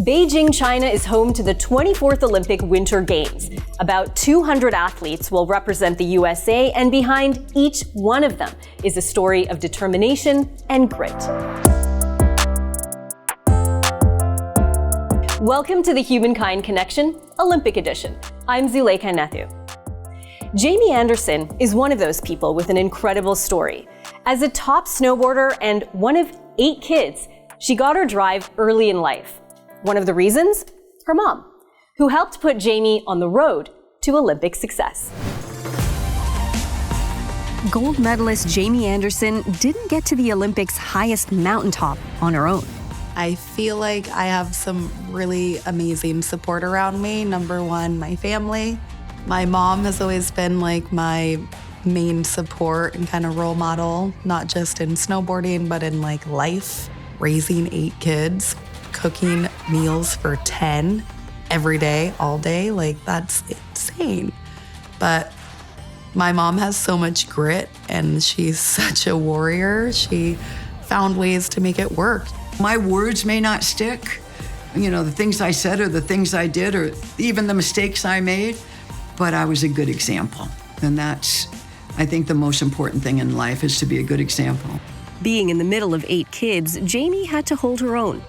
Beijing, China is home to the 24th Olympic Winter Games. About 200 athletes will represent the USA, and behind each one of them is a story of determination and grit. Welcome to the Humankind Connection, Olympic Edition. I'm Jaelin Kauf. Jamie Anderson is one of those people with an incredible story. As a top snowboarder and one of 8 kids, she got her drive early in life. One of the reasons? Her mom, who helped put Jamie on the road to Olympic success. Gold medalist Jamie Anderson didn't get to the Olympics' highest mountaintop on her own. I feel like I have some really amazing support around me. Number one, my family. My mom has always been like my main support and kind of role model, not just in snowboarding, but in like life. Raising 8 kids, cooking meals for 10 every day, all day, like that's insane. But my mom has so much grit and she's such a warrior. She found ways to make it work. My words may not stick, the things I said or the things I did or even the mistakes I made, but I was a good example. And that's, I think, the most important thing in life is to be a good example. Being in the middle of 8 kids, Jamie had to hold her own.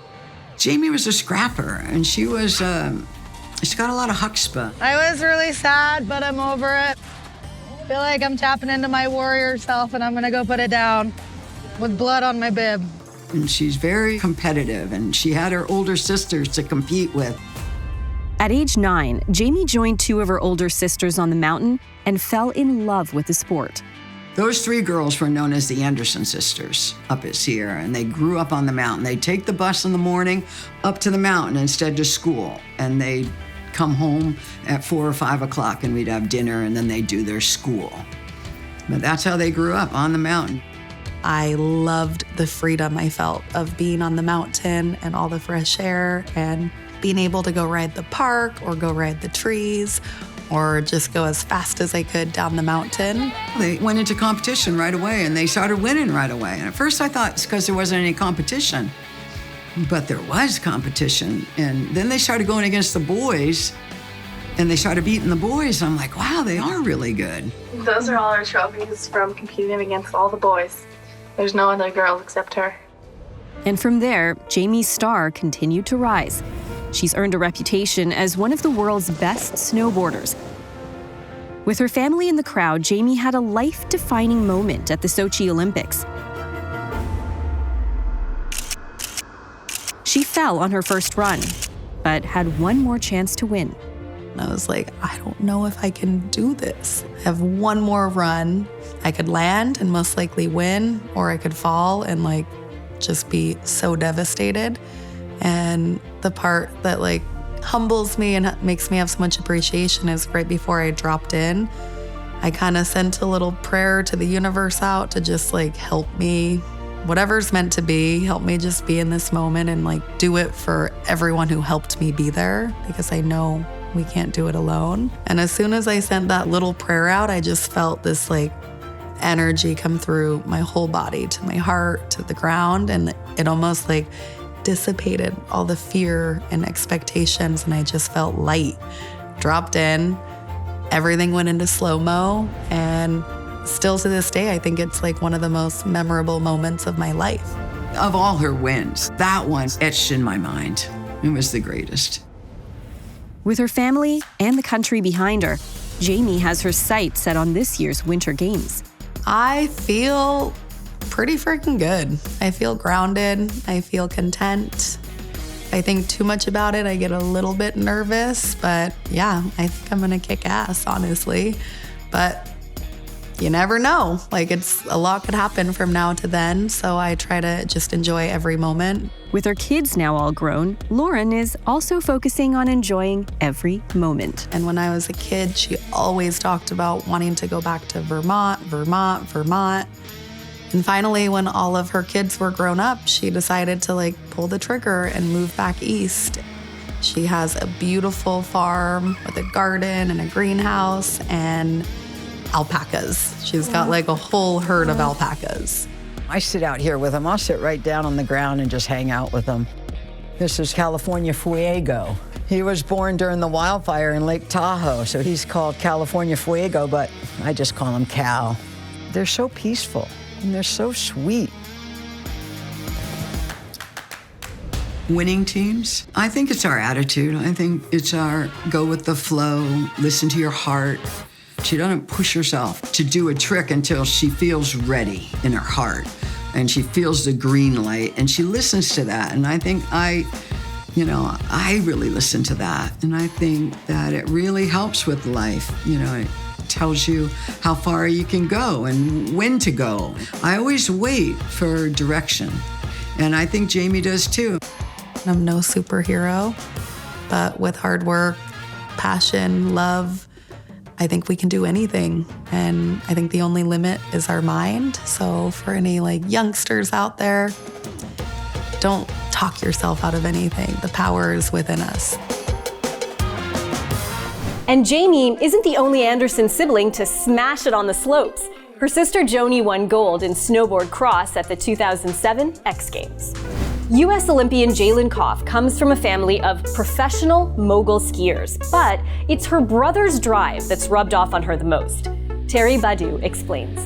Jamie was a scrapper, and she got a lot of chutzpah. I was really sad, but I'm over it. I feel like I'm tapping into my warrior self, and I'm gonna go put it down with blood on my bib. And she's very competitive, and she had her older sisters to compete with. At age 9, Jamie joined 2 of her older sisters on the mountain and fell in love with the sport. Those 3 girls were known as the Anderson sisters up at Sierra, and they grew up on the mountain. They'd take the bus in the morning up to the mountain instead to school, and they'd come home at 4 or 5 o'clock, and we'd have dinner, and then they'd do their school. But that's how they grew up, on the mountain. I loved the freedom I felt of being on the mountain and all the fresh air and being able to go ride the park or go ride the trees or just go as fast as I could down the mountain. They went into competition right away and they started winning right away. And at first I thought it's because there wasn't any competition, but there was competition. And then they started going against the boys and they started beating the boys. I'm like, wow, they are really good. Those are all our trophies from competing against all the boys. There's no other girls except her. And from there, Jamie's star continued to rise. She's earned a reputation as one of the world's best snowboarders. With her family in the crowd, Jamie had a life-defining moment at the Sochi Olympics. She fell on her first run, but had one more chance to win. I was like, I don't know if I can do this. I have one more run. I could land and most likely win, or I could fall and just be so devastated. And the part that humbles me and makes me have so much appreciation is right before I dropped in, I kind of sent a little prayer to the universe out to just help me, whatever's meant to be, help me just be in this moment and do it for everyone who helped me be there, because I know we can't do it alone. And as soon as I sent that little prayer out, I just felt this energy come through my whole body, to my heart, to the ground, and it almost dissipated all the fear and expectations, and I just felt light. Dropped in, everything went into slow-mo, and still to this day, I think it's one of the most memorable moments of my life. Of all her wins, that one etched in my mind. It was the greatest. With her family and the country behind her, Jamie has her sights set on this year's Winter Games. I feel pretty freaking good. I feel grounded. I feel content. If I think too much about it, I get a little bit nervous, but yeah, I think I'm gonna kick ass, honestly. But you never know. It's a lot could happen from now to then, so I try to just enjoy every moment. With her kids now all grown, Lauren is also focusing on enjoying every moment. And when I was a kid, she always talked about wanting to go back to Vermont. And finally, when all of her kids were grown up, she decided to pull the trigger and move back east. She has a beautiful farm with a garden and a greenhouse and alpacas. She's got a whole herd of alpacas. I sit out here with them. I'll sit right down on the ground and just hang out with them. This is California Fuego. He was born during the wildfire in Lake Tahoe, so he's called California Fuego, but I just call him Cal. They're so peaceful, and they're so sweet. Winning teams, I think it's our attitude. I think it's our go with the flow, listen to your heart. She doesn't push herself to do a trick until she feels ready in her heart, and she feels the green light, and she listens to that. And I think I really listen to that, and I think that it really helps with life. It tells you how far you can go and when to go. I always wait for direction, and I think Jamie does too. I'm no superhero, but with hard work, passion, love, I think we can do anything. And I think the only limit is our mind. So for any youngsters out there, don't talk yourself out of anything. The power is within us. And Jamie isn't the only Anderson sibling to smash it on the slopes. Her sister Joni won gold in snowboard cross at the 2007 X Games. U.S. Olympian Jaelin Kauf comes from a family of professional mogul skiers, but it's her brother's drive that's rubbed off on her the most. Terry Badu explains.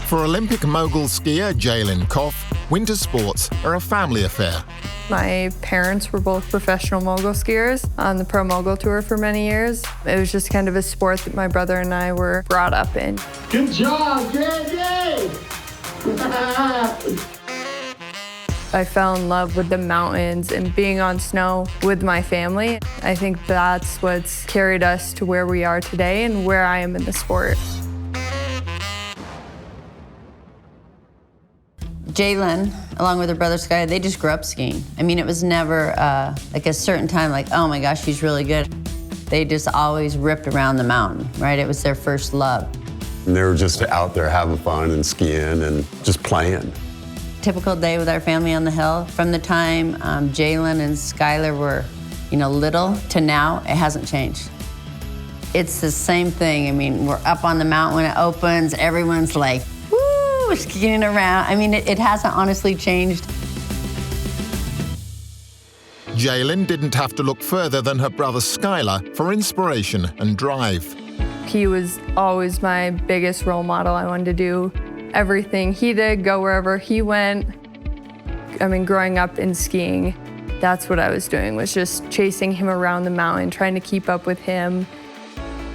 For Olympic mogul skier Jaelin Kauf, winter sports are a family affair. My parents were both professional mogul skiers on the Pro Mogul Tour for many years. It was just kind of a sport that my brother and I were brought up in. Good job, JJ! I fell in love with the mountains and being on snow with my family. I think that's what's carried us to where we are today and where I am in the sport. Jaelin, along with her brother Sky, they just grew up skiing. I mean, it was never a certain time oh my gosh, she's really good. They just always ripped around the mountain, right? It was their first love. And they were just out there having fun and skiing and just playing. Typical day with our family on the hill. From the time Jaelin and Skylar were, little to now, it hasn't changed. It's the same thing. I mean, we're up on the mountain when it opens, everyone's like, skiing around. I mean, it hasn't honestly changed. Jaelin didn't have to look further than her brother Skylar for inspiration and drive. He was always my biggest role model. I wanted to do everything he did, go wherever he went. I mean, growing up in skiing, that's what I was doing, was just chasing him around the mountain, trying to keep up with him.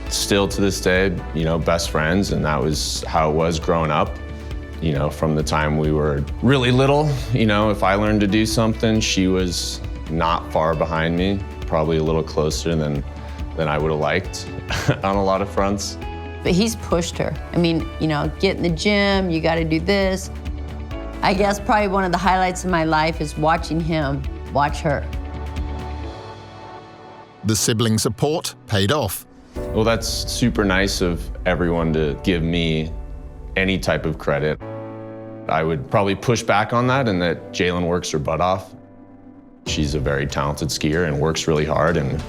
Still to this day, best friends, and that was how it was growing up. From the time we were really little, if I learned to do something, she was not far behind me, probably a little closer than I would have liked on a lot of fronts. But he's pushed her. I mean, get in the gym, you gotta do this. I guess probably one of the highlights of my life is watching him watch her. The sibling support paid off. Well, that's super nice of everyone to give me any type of credit. I would probably push back on that, and that Jaelin works her butt off. She's a very talented skier and works really hard and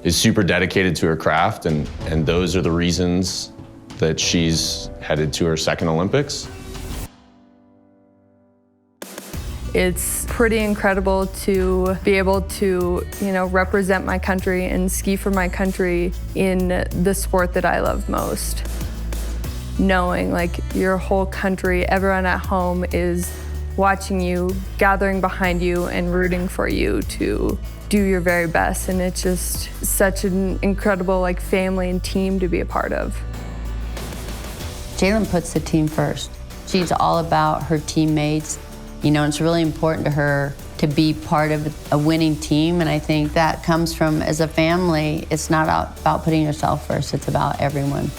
is super dedicated to her craft, and those are the reasons that she's headed to her second Olympics. It's pretty incredible to be able to, represent my country and ski for my country in the sport that I love most. Knowing your whole country, everyone at home is watching you, gathering behind you and rooting for you to do your very best. And it's just such an incredible family and team to be a part of. Jaelin puts the team first. She's all about her teammates. It's really important to her to be part of a winning team. And I think that comes from, as a family, it's not about putting yourself first, it's about everyone.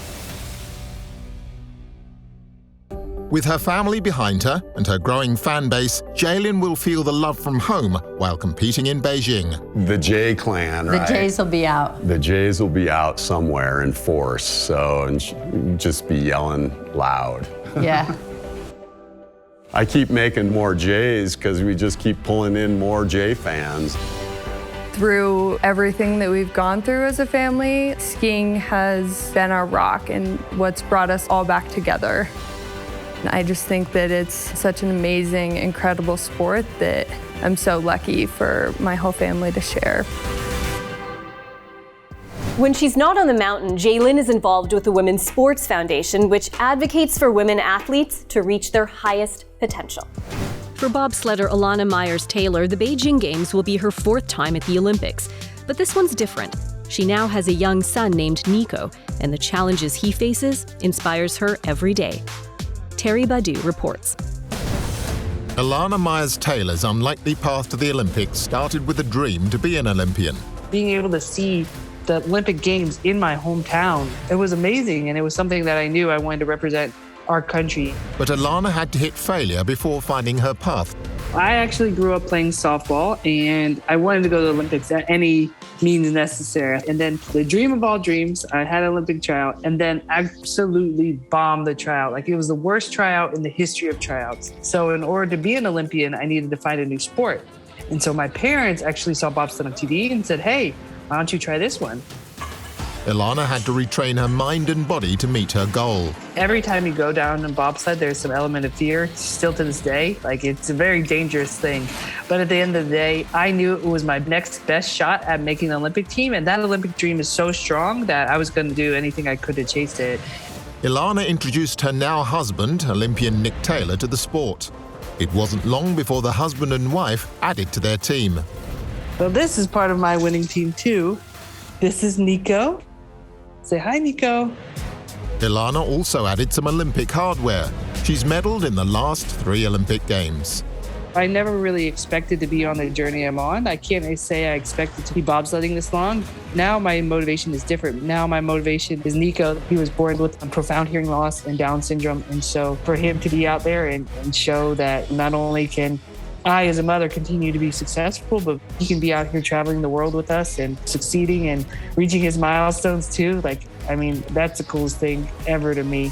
With her family behind her and her growing fan base, Jaelin will feel the love from home while competing in Beijing. The J clan, right? The J's will be out. The J's will be out somewhere in force, and just be yelling loud. Yeah. I keep making more J's because we just keep pulling in more J fans. Through everything that we've gone through as a family, skiing has been our rock and what's brought us all back together. I just think that it's such an amazing, incredible sport that I'm so lucky for my whole family to share. When she's not on the mountain, Jaelin is involved with the Women's Sports Foundation, which advocates for women athletes to reach their highest potential. For bobsledder Ilana Meyers Taylor, the Beijing Games will be her 4th time at the Olympics. But this one's different. She now has a young son named Nico, and the challenges he faces inspires her every day. Terry Badu reports. Ilana Meyers Taylor's unlikely path to the Olympics started with a dream to be an Olympian. Being able to see the Olympic Games in my hometown, it was amazing, and it was something that I knew I wanted to represent our country. But Ilana had to hit failure before finding her path. I actually grew up playing softball, and I wanted to go to the Olympics at any means necessary. And then the dream of all dreams, I had an Olympic tryout, and then absolutely bombed the tryout. Like, it was the worst tryout in the history of tryouts. So in order to be an Olympian, I needed to find a new sport. And so my parents actually saw bobsled on TV and said, hey, why don't you try this one? Ilana had to retrain her mind and body to meet her goal. Every time you go down in bobsled, there's some element of fear, still to this day. Like, it's a very dangerous thing. But at the end of the day, I knew it was my next best shot at making the Olympic team. And that Olympic dream is so strong that I was going to do anything I could to chase it. Ilana introduced her now husband, Olympian Nick Taylor, to the sport. It wasn't long before the husband and wife added to their team. Well, this is part of my winning team too. This is Nico. Say hi, Nico. Ilana also added some Olympic hardware. She's medaled in the last 3 Olympic Games. I never really expected to be on the journey I'm on. I can't say I expected to be bobsledding this long. Now my motivation is different. Now my motivation is Nico. He was born with a profound hearing loss and Down syndrome. And so for him to be out there and show that not only can I, as a mother, continue to be successful, but he can be out here traveling the world with us and succeeding and reaching his milestones too. Like, I mean, that's the coolest thing ever to me.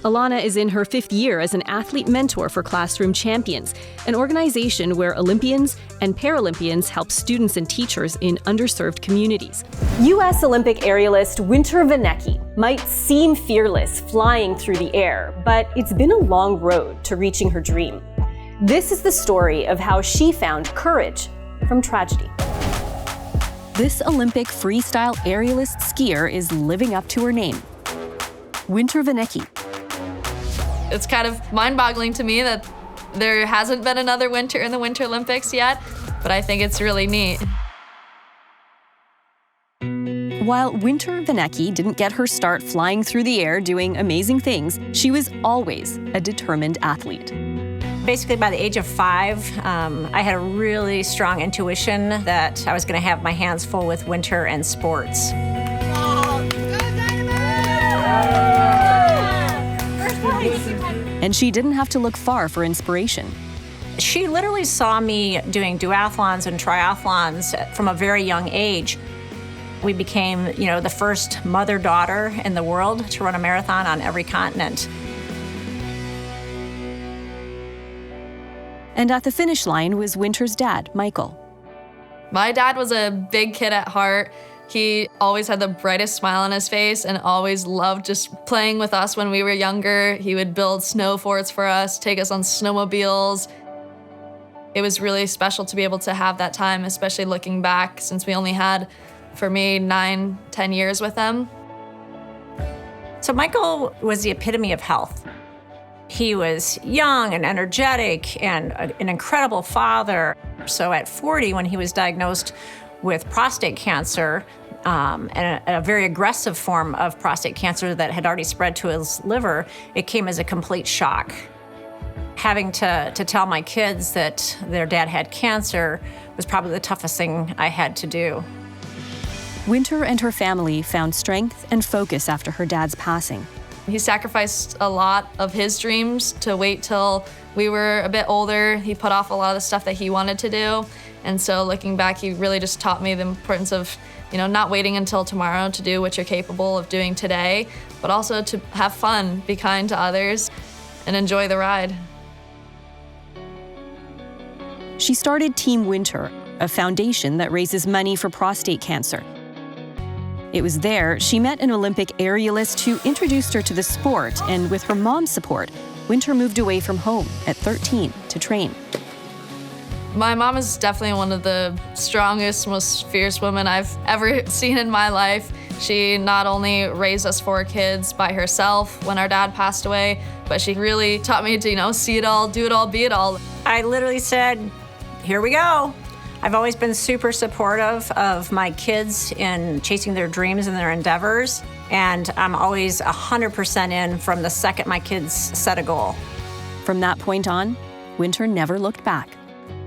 Ilana is in her 5th year as an athlete mentor for Classroom Champions, an organization where Olympians and Paralympians help students and teachers in underserved communities. U.S. Olympic aerialist Winter Vinecki might seem fearless flying through the air, but it's been a long road to reaching her dream. This is the story of how she found courage from tragedy. This Olympic freestyle aerialist skier is living up to her name, Winter Vinecki. It's kind of mind-boggling to me that there hasn't been another winter in the Winter Olympics yet, but I think it's really neat. While Winter Vinecki didn't get her start flying through the air doing amazing things, she was always a determined athlete. Basically, by the age of 5, I had a really strong intuition that I was going to have my hands full with winter and sports. And she didn't have to look far for inspiration. She literally saw me doing duathlons and triathlons from a very young age. We became, the first mother-daughter in the world to run a marathon on every continent. And at the finish line was Winter's dad, Michael. My dad was a big kid at heart. He always had the brightest smile on his face and always loved just playing with us when we were younger. He would build snow forts for us, take us on snowmobiles. It was really special to be able to have that time, especially looking back, since we only had, for me, 9, 10 years with him. So Michael was the epitome of health. He was young and energetic and an incredible father. So at 40, when he was diagnosed with prostate cancer, and a very aggressive form of prostate cancer that had already spread to his liver, it came as a complete shock. Having to tell my kids that their dad had cancer was probably the toughest thing I had to do. Winter and her family found strength and focus after her dad's passing. He sacrificed a lot of his dreams to wait till we were a bit older. He put off a lot of the stuff that he wanted to do. And so looking back, he really just taught me the importance of, not waiting until tomorrow to do what you're capable of doing today, but also to have fun, be kind to others, and enjoy the ride. She started Team Winter, a foundation that raises money for prostate cancer. It was there she met an Olympic aerialist who introduced her to the sport, and with her mom's support, Winter moved away from home at 13 to train. My mom is definitely one of the strongest, most fierce women I've ever seen in my life. She not only raised us 4 kids by herself when our dad passed away, but she really taught me to, see it all, do it all, be it all. I literally said, here we go. I've always been super supportive of my kids in chasing their dreams and their endeavors, and I'm always 100% in from the second my kids set a goal. From that point on, Winter never looked back.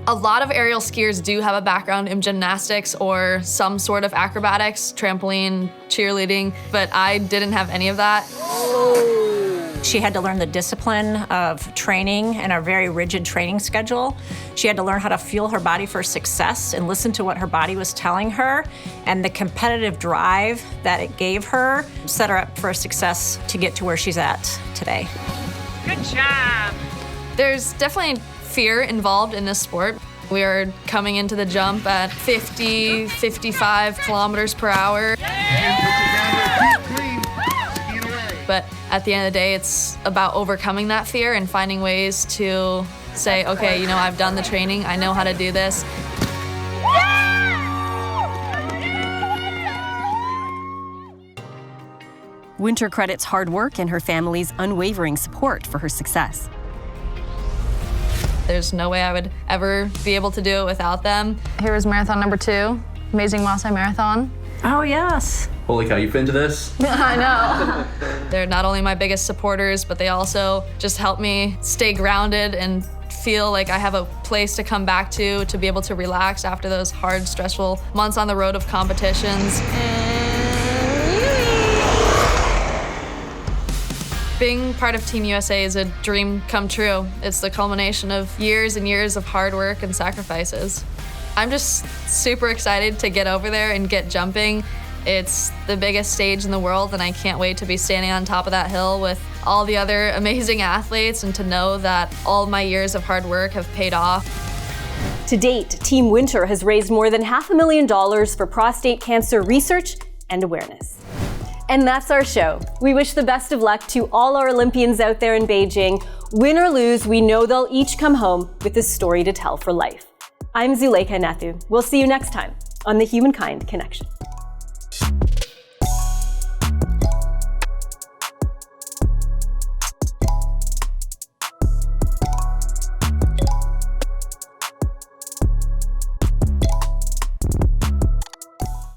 A lot of aerial skiers do have a background in gymnastics or some sort of acrobatics, trampoline, cheerleading, but I didn't have any of that. She had to learn the discipline of training and a very rigid training schedule. She had to learn how to fuel her body for success and listen to what her body was telling her, and the competitive drive that it gave her set her up for success to get to where she's at today. Good job. There's definitely fear involved in this sport. We are coming into the jump at 50, 55 kilometers per hour. But at the end of the day, it's about overcoming that fear and finding ways to say, okay, I've done the training, I know how to do this. Winter credits hard work and her family's unwavering support for her success. There's no way I would ever be able to do it without them. Here was marathon number 2, Amazing Maasai Marathon. Oh, yes. Holy cow, you've been to this? I know. They're not only my biggest supporters, but they also just help me stay grounded and feel like I have a place to come back to be able to relax after those hard, stressful months on the road of competitions. Being part of Team USA is a dream come true. It's the culmination of years and years of hard work and sacrifices. I'm just super excited to get over there and get jumping. It's the biggest stage in the world, and I can't wait to be standing on top of that hill with all the other amazing athletes and to know that all my years of hard work have paid off. To date, Team Winter has raised more than $500,000 for prostate cancer research and awareness. And that's our show. We wish the best of luck to all our Olympians out there in Beijing. Win or lose, we know they'll each come home with a story to tell for life. I'm Zuleika Nethu. We'll see you next time on the Humankind Connection.